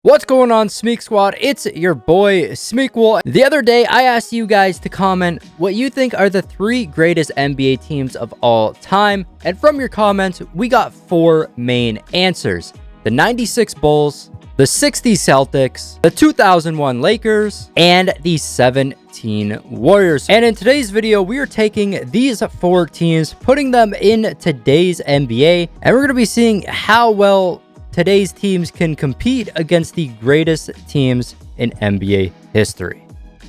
What's going on, Smeek Squad? It's your boy, Smequle. The other day, I asked you guys to comment what you think are the 3 greatest NBA teams of all time. And from your comments, we got 4 main answers. The 96 Bulls, the 60 Celtics, the 2001 Lakers, and the 17 Warriors. And in today's video, we are taking these 4 teams, putting them in today's NBA, and we're going to be seeing how well today's teams can compete against the greatest teams in NBA history.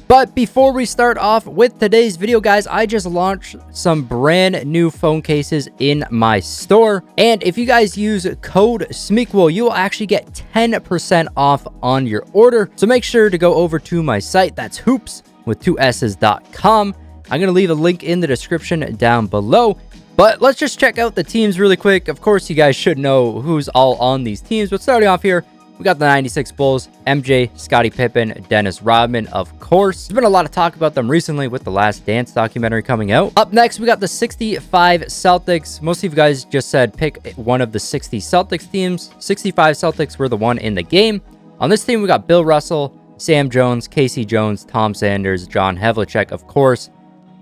But before we start off with today's video, guys, I just launched some brand new phone cases in my store. And if you guys use code Smequle, you will actually get 10% off on your order. So make sure to go over to my site. That's hoops with 2s's.com. I'm going to leave a link in the description down below. But let's just check out the teams really quick. Of course, you guys should know who's all on these teams. But starting off here, we got the 96 Bulls, MJ, Scottie Pippen, Dennis Rodman, of course. There's been a lot of talk about them recently with the Last Dance documentary coming out. Up next, we got the 65 Celtics. Most of you guys just said pick one of the 60 Celtics teams. 65 Celtics were the one in the game. On this team, we got Bill Russell, Sam Jones, Casey Jones, Tom Sanders, John Havlicek, of course.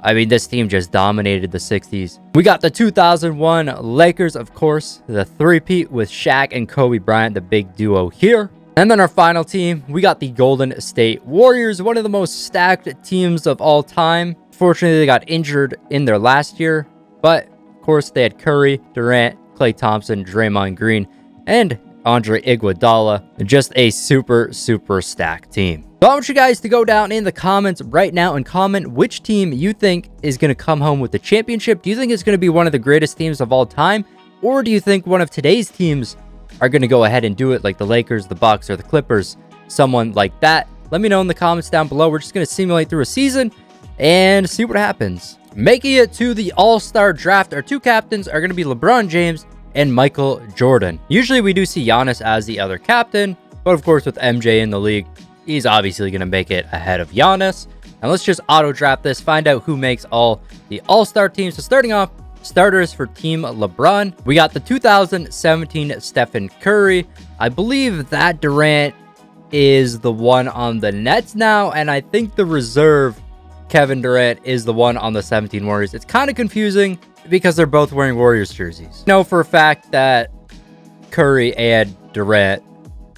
I mean, this team just dominated the 60s. We got the 2001 Lakers, of course, the three-peat with Shaq and Kobe Bryant, the big duo here. And then our final team, we got the Golden State Warriors, one of the most stacked teams of all time. Fortunately, they got injured in their last year, but of course, they had Curry, Durant, Klay Thompson, Draymond Green, and Andre Iguodala. Just a super stacked team. So I want you guys to go down in the comments right now and comment which team you think is going to come home with the championship. Do you think it's going to be one of the greatest teams of all time? Or do you think one of today's teams are going to go ahead and do it, like the Lakers, the Bucks, or the Clippers? Someone like that. Let me know in the comments down below. We're just going to simulate through a season and see what happens. Making it to the All-Star draft, our 2 captains are going to be LeBron James and Michael Jordan. Usually we do see Giannis as the other captain, but of course with MJ in the league, he's obviously going to make it ahead of Giannis. And let's just auto draft this, find out who makes all the All-Star teams. So starting off, starters for Team LeBron. We got the 2017 Stephen Curry. I believe that Durant is the one on the Nets now, and I think the reserve Kevin Durant is the one on the 17 Warriors. It's kind of confusing because they're both wearing Warriors jerseys. I know for a fact that Curry and Durant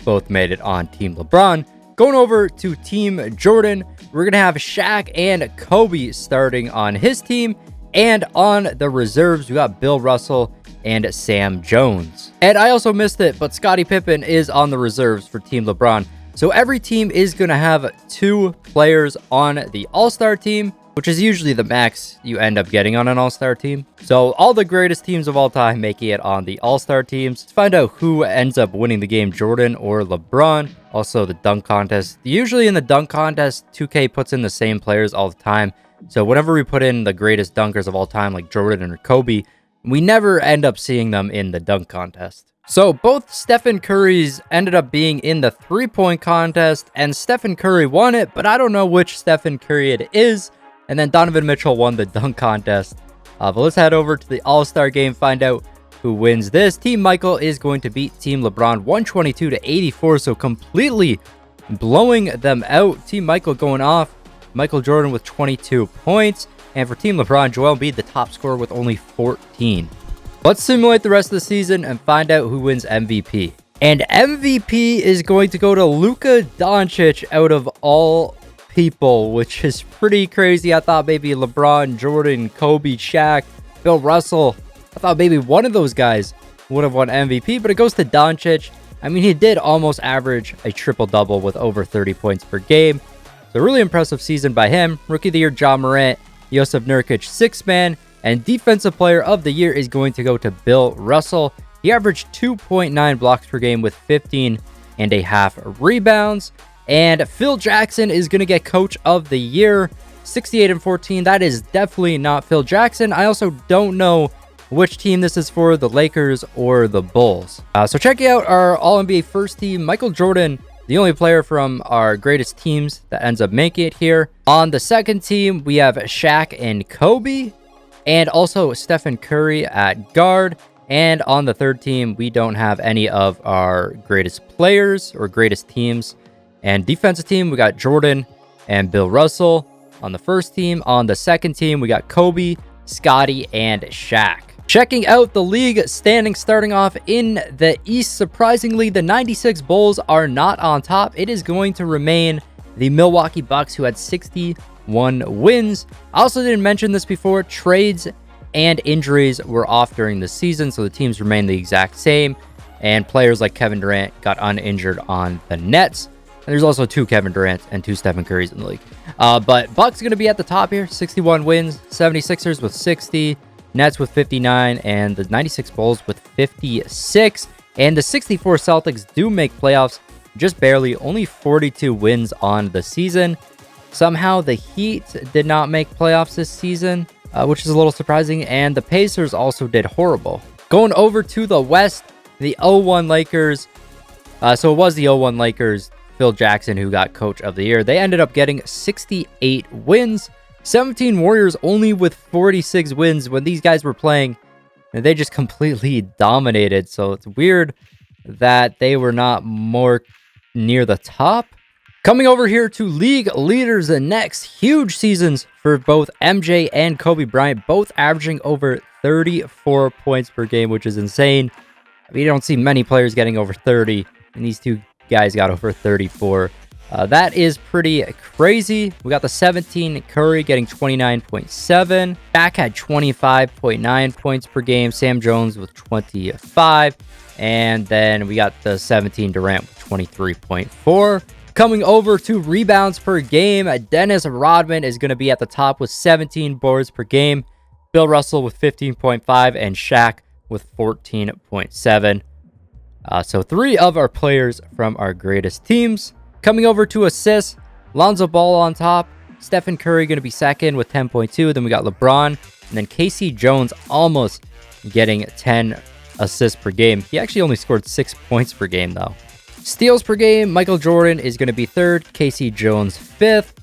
both made it on Team LeBron. Going over to Team Jordan, we're going to have Shaq and Kobe starting on his team. And on the reserves, we got Bill Russell and Sam Jones. And I also missed it, but Scottie Pippen is on the reserves for Team LeBron. So every team is going to have 2 players on the All-Star team, which is usually the max you end up getting on an All-Star team. So all the greatest teams of all time making it on the All-Star teams. Let's find out who ends up winning the game, Jordan or LeBron. Also the dunk contest. Usually in the dunk contest, 2K puts in the same players all the time. So whenever we put in the greatest dunkers of all time, like Jordan or Kobe, we never end up seeing them in the dunk contest. So both Stephen Curry's ended up being in the 3-point contest, and Stephen Curry won it, but I don't know which Stephen Curry it is. And then Donovan Mitchell won the dunk contest. But let's head over to the All-Star game, find out who wins this. Team Michael is going to beat Team LeBron 122-84, so completely blowing them out. Team Michael going off. Michael Jordan with 22 points. And for Team LeBron, Joel Embiid, the top scorer with only 14. Let's simulate the rest of the season and find out who wins MVP. And MVP is going to go to Luka Doncic out of all people, which is pretty crazy. I thought maybe LeBron, Jordan, Kobe, Shaq, Bill Russell. I thought maybe one of those guys would have won MVP, but it goes to Doncic. I mean, he did almost average a triple-double with over 30 points per game. So really impressive season by him. Rookie of the Year, John Morant, Jusuf Nurkic, 6-man. And Defensive Player of the Year is going to go to Bill Russell. He averaged 2.9 blocks per game with 15.5 rebounds. And Phil Jackson is going to get Coach of the Year, 68-14. That is definitely not Phil Jackson. I also don't know which team this is for, the Lakers or the Bulls. So check out our All-NBA first team. Michael Jordan, the only player from our greatest teams that ends up making it here. On the second team, we have Shaq and Kobe. And also Stephen Curry at guard. And on the third team, we don't have any of our greatest players or greatest teams. And defensive team, we got Jordan and Bill Russell on the first team. On the second team, we got Kobe, Scotty, and Shaq. Checking out the league standings, starting off in the East, surprisingly, the 96 Bulls are not on top. It is going to remain the Milwaukee Bucks, who had 61 wins. I also didn't mention this before. Trades and injuries were off during the season, so the teams remain the exact same. And players like Kevin Durant got uninjured on the Nets. And there's also 2 Kevin Durants and 2 Stephen Currys in the league. But Bucks going to be at the top here, 61 wins. 76ers with 60. Nets with 59, and the 96 Bulls with 56. And the 64 Celtics do make playoffs, just barely, only 42 wins on the season. Somehow the Heat did not make playoffs this season, which is a little surprising, and the Pacers also did horrible. Going over to the West, the 0-1 Lakers. So it was the 0-1 Lakers, Phil Jackson, who got Coach of the Year. They ended up getting 68 wins. 17 Warriors only with 46 wins when these guys were playing, and they just completely dominated. So it's weird that they were not more near the top. Coming over here to league leaders, the next huge seasons for both MJ and Kobe Bryant, both averaging over 34 points per game, which is insane. I mean, you don't see many players getting over 30, and these two guys got over 34. That is pretty crazy. We got the 17 Curry getting 29.7. Shaq had 25.9 points per game. Sam Jones with 25. And then we got the 17 Durant with 23.4. Coming over to rebounds per game, Dennis Rodman is going to be at the top with 17 boards per game. Bill Russell with 15.5 and Shaq with 14.7. So 3 of our players from our greatest teams. Coming over to assists, Lonzo Ball on top, Stephen Curry going to be second with 10.2. Then we got LeBron, and then Casey Jones almost getting 10 assists per game. He actually only scored 6 points per game, though. Steals per game, Michael Jordan is going to be third, Casey Jones 5th.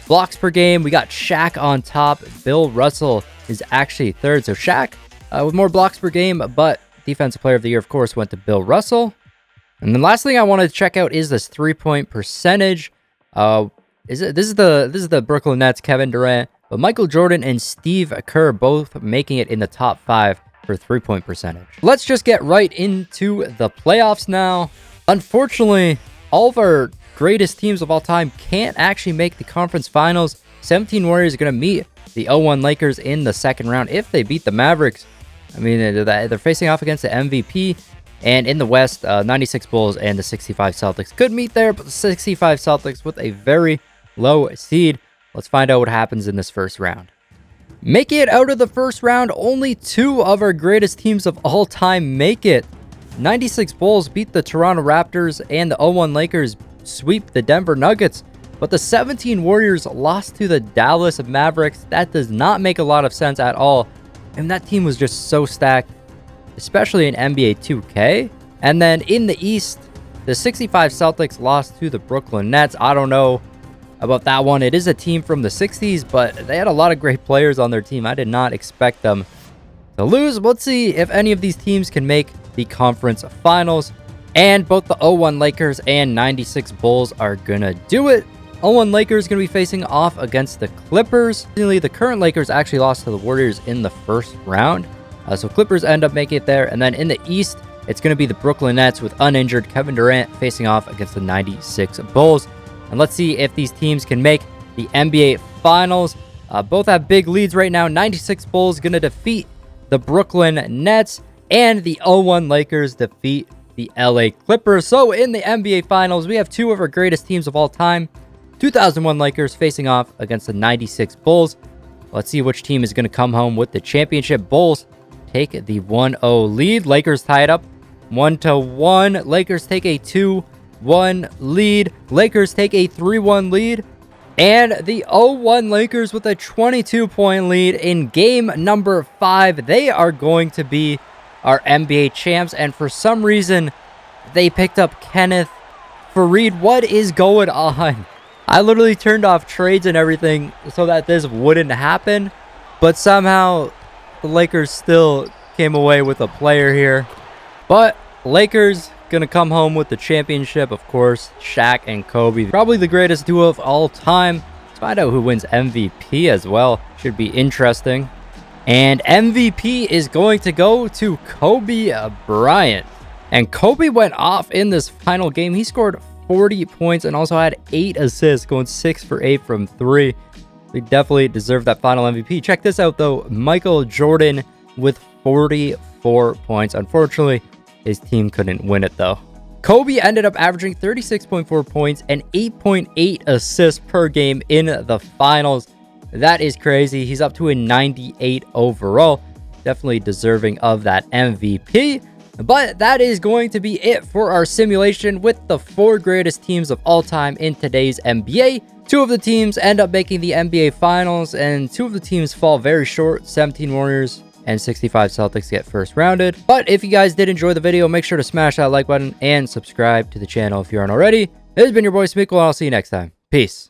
Blocks per game, we got Shaq on top. Bill Russell is actually third. So Shaq with more blocks per game, but Defensive Player of the Year, of course, went to Bill Russell. And then last thing I wanted to check out is this 3-point percentage. This is the Brooklyn Nets, Kevin Durant, but Michael Jordan and Steve Kerr both making it in the top 5 for 3-point percentage. Let's just get right into the playoffs now. Unfortunately, all of our greatest teams of all time can't actually make the conference finals. 17 Warriors are going to meet the 0-1 Lakers in the second round if they beat the Mavericks. I mean, they're facing off against the MVP. And in the West, 96 Bulls and the 65 Celtics could meet there, but the 65 Celtics with a very low seed. Let's find out what happens in this first round. Making it out of the first round, only 2 of our greatest teams of all time make it. 96 Bulls beat the Toronto Raptors, and the 0-1 Lakers sweep the Denver Nuggets. But the 17 Warriors lost to the Dallas Mavericks. That does not make a lot of sense at all. And that team was just so stacked, especially in NBA 2K. And then in the East, the 65 Celtics lost to the Brooklyn Nets. I don't know about that one. It is a team from the 60s, but they had a lot of great players on their team. I did not expect them to lose. Let's see if any of these teams can make the conference finals. And both the 0-1 Lakers and 96 Bulls are gonna do it. 0-1 Lakers going to be facing off against the Clippers. The current Lakers actually lost to the Warriors in the first round. So Clippers end up making it there. And then in the East, it's going to be the Brooklyn Nets with uninjured Kevin Durant facing off against the 96 Bulls. And let's see if these teams can make the NBA Finals. Both have big leads right now. 96 Bulls going to defeat the Brooklyn Nets, and the 0-1 Lakers defeat the LA Clippers. So in the NBA Finals, we have 2 of our greatest teams of all time. 2001 Lakers facing off against the 96 Bulls. Let's see which team is going to come home with the championship. Bulls take the 1-0 lead. Lakers tie it up 1-1. Lakers take a 2-1 lead. Lakers take a 3-1 lead. And the 0-1 Lakers with a 22-point lead in game number 5. They are going to be our NBA champs. And for some reason, they picked up Kenneth Faried. What is going on? I literally turned off trades and everything so that this wouldn't happen. But somehow, the Lakers still came away with a player here. But Lakers gonna come home with the championship, of course. Shaq and Kobe, probably the greatest duo of all time. Let's find out who wins MVP as well. Should be interesting. And MVP is going to go to Kobe Bryant. And Kobe went off in this final game. He scored 40 points and also had 8 assists, going 6 for 8 from 3. He definitely deserved that final MVP. Check this out, though. Michael Jordan with 44 points. Unfortunately, his team couldn't win it, though. Kobe ended up averaging 36.4 points and 8.8 assists per game in the finals. That is crazy. He's up to a 98 overall. Definitely deserving of that MVP. But that is going to be it for our simulation with the 4 greatest teams of all time in today's NBA. 2 of the teams end up making the NBA Finals, and 2 of the teams fall very short. 17 Warriors and 65 Celtics get first rounded. But if you guys did enjoy the video, make sure to smash that like button and subscribe to the channel if you aren't already. This has been your boy Smequle, and I'll see you next time. Peace.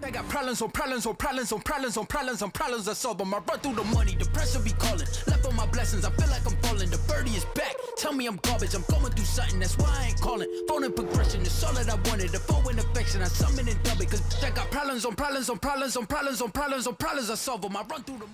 I got problems on problems on problems on problems on problems on problems I solve them. I run through the money, the pressure be calling. Left on my blessings, I feel like I'm falling. The birdie is back, tell me I'm garbage. I'm going through something, that's why I ain't calling. Phone and progression, it's all that I wanted. The phone and affection, I summon and dub it. Cause I got problems on problems on problems on problems on problems on problems I solve them. I run through the